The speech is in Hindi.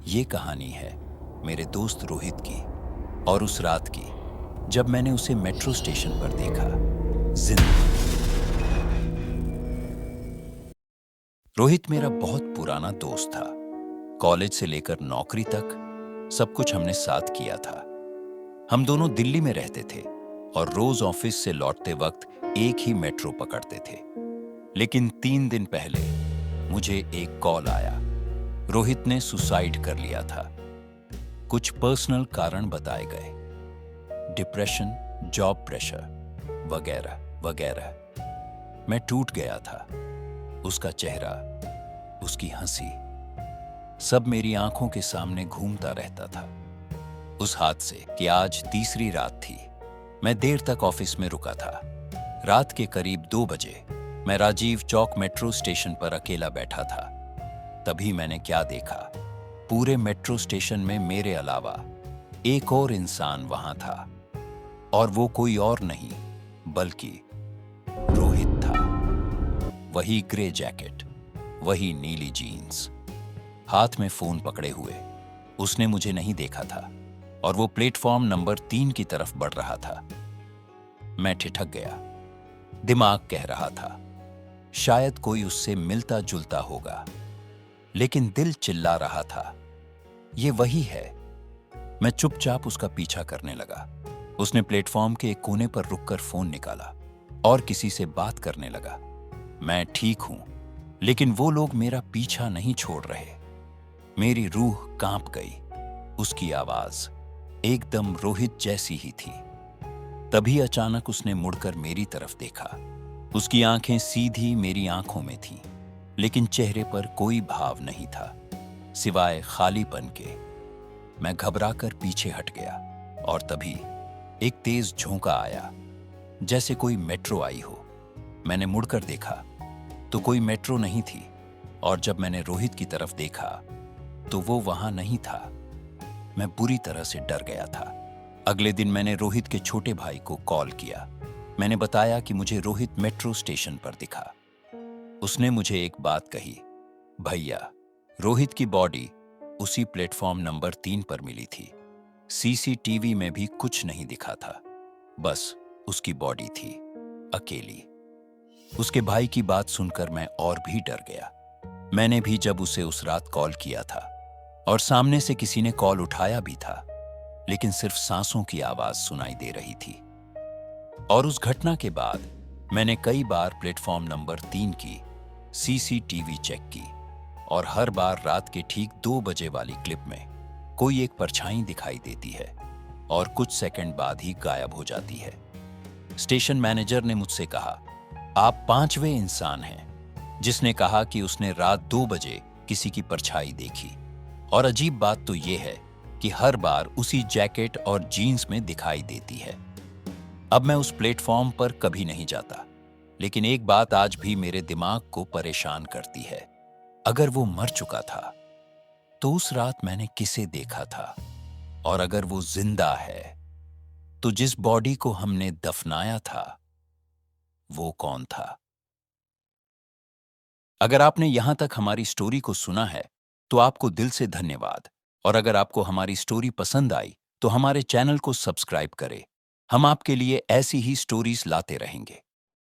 ये कहानी है मेरे दोस्त रोहित की और उस रात की जब मैंने उसे मेट्रो स्टेशन पर देखा जिंदा। रोहित मेरा बहुत पुराना दोस्त था। कॉलेज से लेकर नौकरी तक सब कुछ हमने साथ किया था। हम दोनों दिल्ली में रहते थे और रोज ऑफिस से लौटते वक्त एक ही मेट्रो पकड़ते थे। लेकिन 3 दिन पहले मुझे एक कॉल आया। रोहित ने सुसाइड कर लिया था। कुछ पर्सनल कारण बताए गए, डिप्रेशन, जॉब प्रेशर वगैरह वगैरह। मैं टूट गया था। उसका चेहरा, उसकी हंसी, सब मेरी आंखों के सामने घूमता रहता था। उस हादसे की आज तीसरी रात थी। मैं देर तक ऑफिस में रुका था। रात के करीब 2 बजे मैं राजीव चौक मेट्रो स्टेशन पर अकेला बैठा था। तभी मैंने क्या देखा, पूरे मेट्रो स्टेशन में मेरे अलावा एक और इंसान वहां था। और वो कोई और नहीं बल्कि रोहित था। वही ग्रे जैकेट, वही नीली जीन्स, हाथ में फोन पकड़े हुए। उसने मुझे नहीं देखा था और वो प्लेटफॉर्म नंबर 3 की तरफ बढ़ रहा था। मैं ठिठक गया। दिमाग कह रहा था शायद कोई उससे मिलता जुलता होगा, लेकिन दिल चिल्ला रहा था ये वही है। मैं चुपचाप उसका पीछा करने लगा। उसने प्लेटफॉर्म के एक कोने पर रुककर फोन निकाला और किसी से बात करने लगा। मैं ठीक हूं, लेकिन वो लोग मेरा पीछा नहीं छोड़ रहे। मेरी रूह कांप गई। उसकी आवाज एकदम रोहित जैसी ही थी। तभी अचानक उसने मुड़कर मेरी तरफ देखा। उसकी आंखें सीधी मेरी आंखों में थीं, लेकिन चेहरे पर कोई भाव नहीं था सिवाय खालीपन के। मैं घबराकर पीछे हट गया और तभी एक तेज झोंका आया, जैसे कोई मेट्रो आई हो। मैंने मुड़कर देखा तो कोई मेट्रो नहीं थी, और जब मैंने रोहित की तरफ देखा तो वो वहां नहीं था। मैं बुरी तरह से डर गया था। अगले दिन मैंने रोहित के छोटे भाई को कॉल किया। मैंने बताया कि मुझे रोहित मेट्रो स्टेशन पर दिखा। उसने मुझे एक बात कही, भैया, रोहित की बॉडी उसी प्लेटफॉर्म नंबर 3 पर मिली थी। सीसीटीवी में भी कुछ नहीं दिखा था, बस उसकी बॉडी थी, अकेली। उसके भाई की बात सुनकर मैं और भी डर गया। मैंने भी जब उसे उस रात कॉल किया था और सामने से किसी ने कॉल उठाया भी था, लेकिन सिर्फ सांसों की आवाज सुनाई दे रही थी। और उस घटना के बाद मैंने कई बार प्लेटफॉर्म नंबर 3 की सीसीटीवी चेक की, और हर बार रात के ठीक 2 बजे वाली क्लिप में कोई एक परछाई दिखाई देती है और कुछ सेकंड बाद ही गायब हो जाती है। स्टेशन मैनेजर ने मुझसे कहा, आप 5वें इंसान हैं जिसने कहा कि उसने रात 2 बजे किसी की परछाई देखी। और अजीब बात तो यह है कि हर बार उसी जैकेट और जीन्स में दिखाई देती है। अब मैं उस प्लेटफॉर्म पर कभी नहीं जाता, लेकिन एक बात आज भी मेरे दिमाग को परेशान करती है। अगर वो मर चुका था तो उस रात मैंने किसे देखा था? और अगर वो जिंदा है तो जिस बॉडी को हमने दफनाया था वो कौन था? अगर आपने यहां तक हमारी स्टोरी को सुना है तो आपको दिल से धन्यवाद। और अगर आपको हमारी स्टोरी पसंद आई तो हमारे चैनल को सब्सक्राइब करें। हम आपके लिए ऐसी ही स्टोरीज लाते रहेंगे।